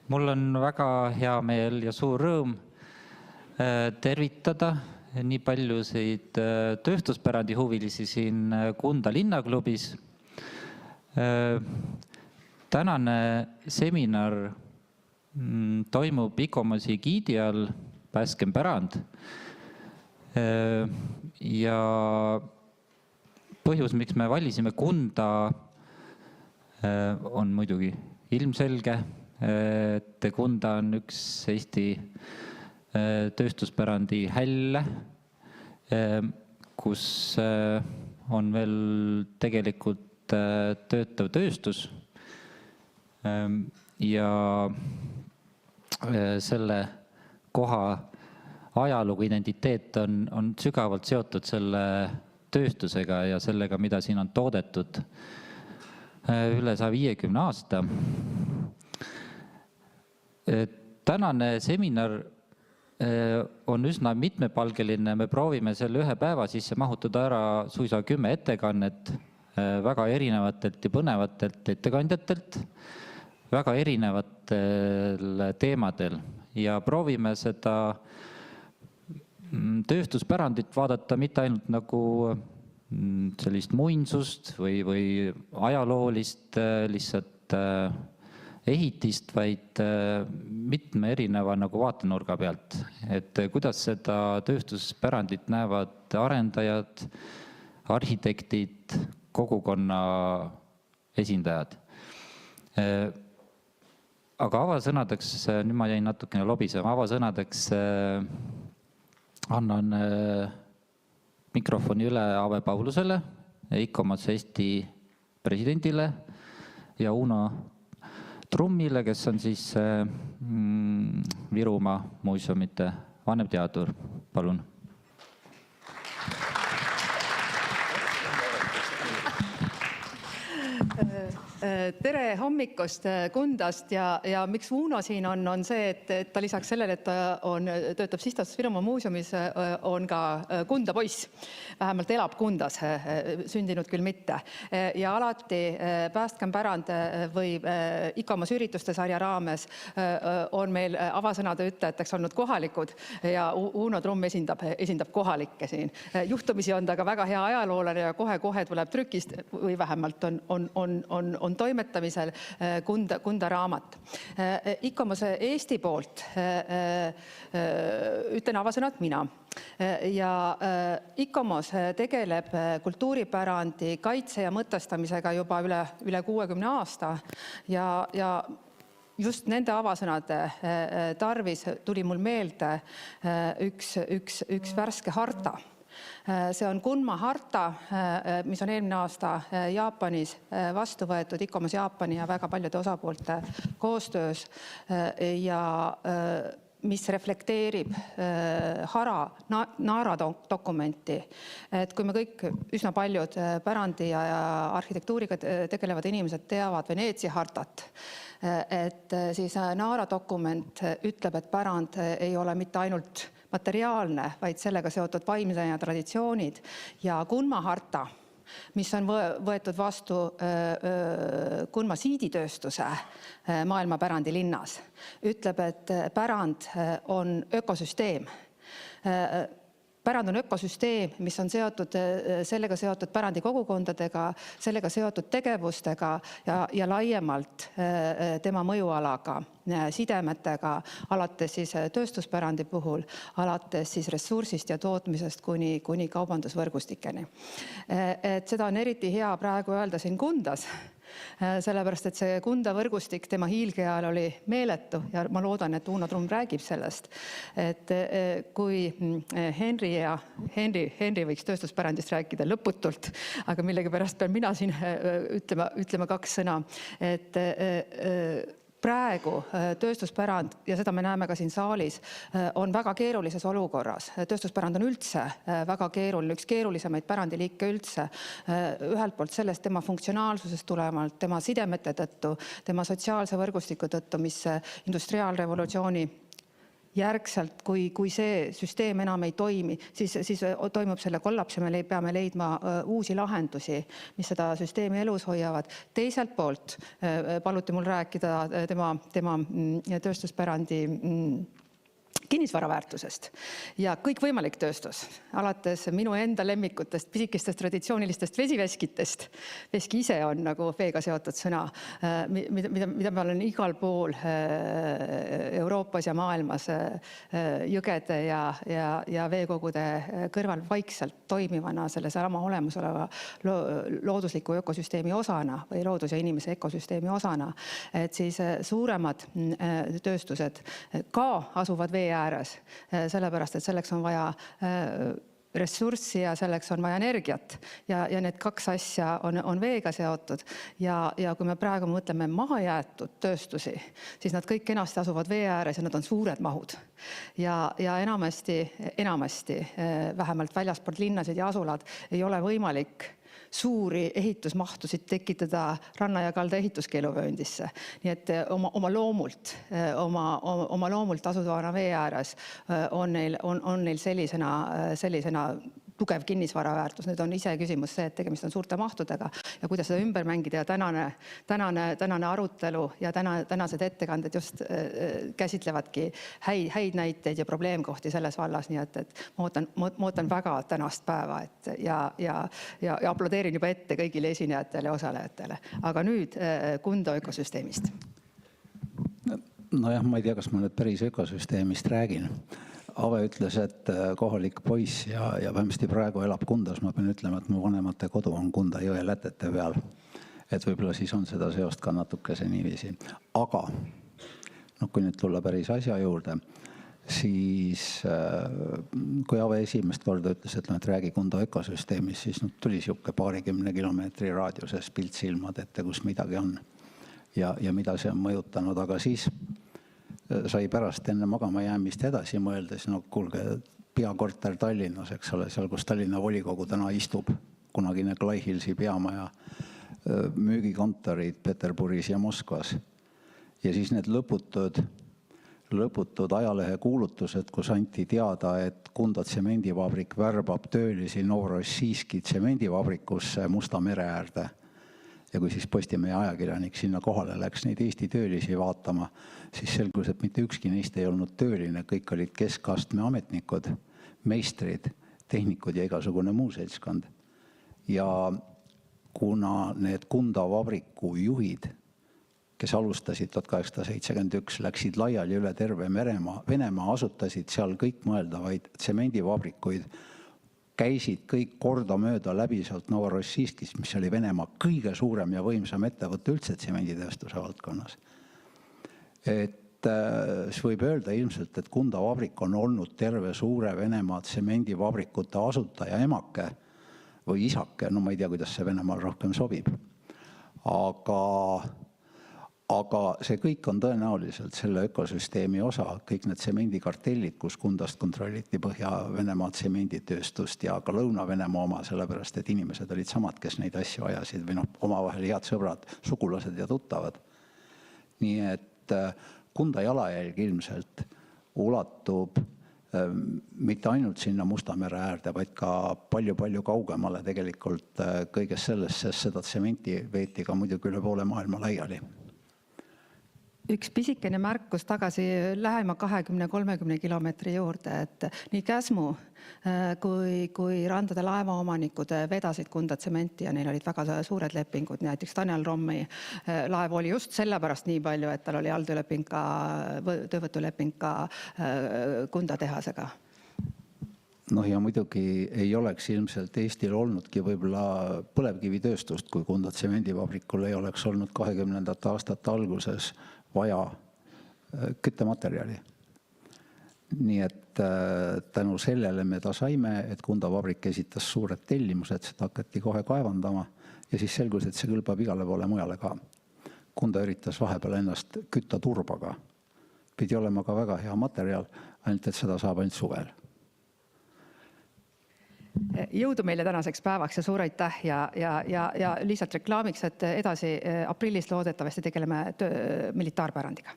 Mul on väga hea meel ja suur rõõm tervitada nii paljusid tööstuspärandi huvilisi siin Kunda linnaklubis. Tänane seminar toimub ICOMOS-i giidi all Värskem pärand. Ja põhjus, miks me valisime Kunda, on muidugi ilmselge, et Kunda on üks Eesti tööstuspärandi hälle, kus on veel tegelikult töötav tööstus ja selle koha ajalugu identiteet on sügavalt seotud selle tööstusega ja sellega, mida siin on toodetud üle 150 aasta. Tänane seminar on üsna mitmepalgeline, me proovime selle ühe päeva sisse mahutada ära suisa 10 ettekannet väga erinevatelt ja põnevatelt ettekandjatelt, väga erinevatel teemadel ja proovime seda tööstuspärandit vaadata mitte ainult nagu sellist muinsust või ajaloolist lihtsalt ehitist, vaid mitme erineva nagu vaatenurga pealt, et kuidas seda tööstuspärandit näevad arendajad, arhitektid, kogukonna esindajad. Aga avasõnadeks, nüüd ma jäin natukene lobisema, avasõnadeks annan mikrofoni üle Ave Paulusele, ICOMOS Eesti presidendile ja Uno Trummile, kes on siis Virumaa muuseumite vanemteadur. Palun. Tere hommikust Kundast ja miks Uno siin on see, et ta lisaks sellele, et ta töötab Sihtasutus Virumaa muuseumis, on ka Kunda poiss. Vähemalt elab Kundas, sündinud küll mitte. Ja alati Päästkem pärand või ICOMOS ürituste sarja raames on meil avasõnade ütlejateks olnud kohalikud ja Uno Trumm esindab kohalikke siin. Juhtumisi on ta ka väga hea ajaloolane ja kohe tuleb trükist või vähemalt on toimetamisel Kunda raamat. ICOMOS Eesti poolt ütlen avasõnad mina. Ja ICOMOS tegeleb kultuuripärandi kaitse ja mõtestamisega juba üle 60 aasta ja just nende avasõnade tarvis tuli mul meelde üks värske harta. See on Gunma harta, mis on eelmine aasta Jaapanis vastu võetud ICOMOS Jaapani ja väga paljude osapoolte koostöös ja mis reflekteerib Nara dokumenti. Et kui me kõik üsna paljud pärandi ja arhitektuuriga tegelevad inimesed teavad Veneetsia hartat, et siis Nara dokument ütleb, et pärand ei ole mitte ainult materiaalne, vaid sellega seotud vaimse ja traditsioonid ja Gunma harta, mis on võetud vastu Gunma siiditööstuse maailmapärandi linnas, ütleb, et pärand on ökosüsteem. Pärand on ökosüsteem, mis on sellega seotud pärandi kogukondadega, sellega seotud tegevustega ja laiemalt tema mõjualaga, sidemetega, alates siis tööstuspärandi puhul, alates siis ressursist ja tootmisest kuni kaubandusvõrgustikeni. Et seda on eriti hea praegu öelda siin Kundas, sellepärast, et see Kunda võrgustik tema hiilge ajal oli meeletu ja ma loodan, et Uno Trumm räägib sellest, et kui Henri võiks tööstuspärandist rääkida lõputult, aga millegipärast pean mina siin ütlema 2 sõna, et praegu tööstuspärand, ja seda me näeme ka siin saalis, on väga keerulises olukorras. Tööstuspärand on üldse väga keeruline, üks keerulisemaid pärandiliike üldse. Ühelt poolt sellest tema funktsionaalsusest tulemalt, tema sidemete tõttu, tema sotsiaalse võrgustiku tõttu, mis industriaalrevolutsiooni järgselt, kui see süsteem enam ei toimi, siis toimub selle kollaps ja me peame leidma uusi lahendusi, mis seda süsteemi elus hoiavad. Teiselt poolt paluti mul rääkida tema tööstuspärandi kinnisvara väärtusest ja kõikvõimalik tööstus, alates minu enda lemmikutest, pisikestest traditsioonilistest vesiveskitest. Veski ise on nagu veega seotud sõna, mida ma olen igal pool Euroopas ja maailmas jõgede ja veekogude kõrval vaikselt toimivana selle sama olemasoleva loodusliku ökosüsteemi osana või loodus- ja inimese ökosüsteemi osana, et siis suuremad tööstused ka asuvad vee ääres, sellepärast, et selleks on vaja ressurssi ja selleks on vaja energiat ja need kaks asja on veega seotud ja kui me praegu mõtleme mahajäetud tööstusi, siis nad kõik kenasti asuvad vee ääres ja nad on suured mahud ja enamasti, vähemalt väljaspoolt linnasid ja asulad, ei ole võimalik suuri ehitusmahtusid tekitada ranna ja kalda ehituskeeluvööndisse. Nii et oma loomult asuvana vee ääres on neil sellisena tugev kinnisvaraväärtus. Nüüd on ise küsimus see, et tegemist on suurte mahtudega ja kuidas seda ümber mängida ja tänane arutelu ja tänased ettekanded just käsitlevadki häid näiteid ja probleemkohti selles vallas, nii et ma ootan väga tänast päeva ja aplodeerin juba ette kõigile esinejatele ja osalejatele. Aga nüüd Kunda ökosüsteemist. Nojah, ma ei tea, kas ma nüüd päris ökosüsteemist räägin. Ave ütles, et kohalik poiss ja vähemasti praegu elab Kundas. Ma pean ütlema, et mu vanemate kodu on Kunda jõe lätete peal. Et võib-olla siis on seda seost ka natukese niiviisi. Aga kui nüüd tulla päris asja juurde, siis kui Ave esimest korda ütles, et räägi Kunda ökosüsteemis, siis tuli siuke 20 kilomeetri raadiuses pilt silmad ette, kus midagi on ja mida see on mõjutanud, aga siis sai pärast enne magama jäämist edasi mõeldes, kuulge, peakorter Tallinnas, eks ole, seal, kus Tallinna volikogu täna istub, kunagine Klaihilsi peamaja, müügikontorid Peterburis ja Moskvas. Ja siis need lõputud ajalehekuulutused, kus anti teada, et Kunda tsemendivabrik värbab töölisi Novorossijski tsemendivabrikusse Musta mere äärde. Ja kui siis Postimehe ajakirjanik sinna kohale läks neid Eesti töölisi vaatama, siis selgus, et mitte ükski neist ei olnud tööline, kõik olid keskastme ametnikud, meistrid, tehnikud ja igasugune muu seltskond. Ja kuna need Kunda vabriku juhid, kes alustasid 1871, läksid laiali üle terve Venemaa, asutasid seal kõik mõeldavaid tsemendivabrikuid, käisid kõik kordamööda läbi sealt Novorossijskist, mis oli Venemaa kõige suurem ja võimsam ettevõte üldse tsemenditööstuse valdkonnas. Et siis võib öelda ilmselt, et Kunda vabrik on olnud terve suure Venemaa tsemendivabrikute asutaja emake või isake, ma ei tea, kuidas see Venemaal rohkem sobib. Aga see kõik on tõenäoliselt selle ökosüsteemi osa, kõik need tsemendikartellid, kus Kundast kontrolliti Põhja-Venemaa tsemenditööstust ja ka Lõuna-Venemaa oma, sellepärast et inimesed olid samad, kes neid asju ajasid või omavahel head sõbrad, sugulased ja tuttavad. Nii et Kunda jalajälg ilmselt ulatub mitte ainult sinna Musta mere äärde, vaid ka palju kaugemale tegelikult kõigest sellest, sest seda tsementi veeti ka muidugi üle poole maailma laiali. Üks pisikene märkus tagasi lähema 20-30 kilomeetri juurde, et nii Käsmu kui randade laevaomanikud vedasid Kunda tsementi ja neil olid väga suured lepingud. Näiteks Daniel Rommi laev oli just sellepärast nii palju, et tal oli töövõtuleping ka Kunda tehasega. Ja muidugi ei oleks ilmselt Eestil olnudki võib-olla põlevkivitööstust, kui Kunda tsemendivabrikul ei oleks olnud 20. aastate alguses vaja küttematerjali. Nii et tänu sellele me saime, et Kunda vabrik esitas suured tellimused, seda hakati kohe kaevandama ja siis selgus, et see kõlbab igale poole mujale ka. Kunda üritas vahepeal ennast kütta turbaga. Pidi olema ka väga hea materjal, ainult et seda saab ainult suvel. Jõudu meile tänaseks päevaks ja suur aitäh ja lihtsalt reklaamiks, et edasi aprillis loodetavasti tegeleme militaarpärandiga.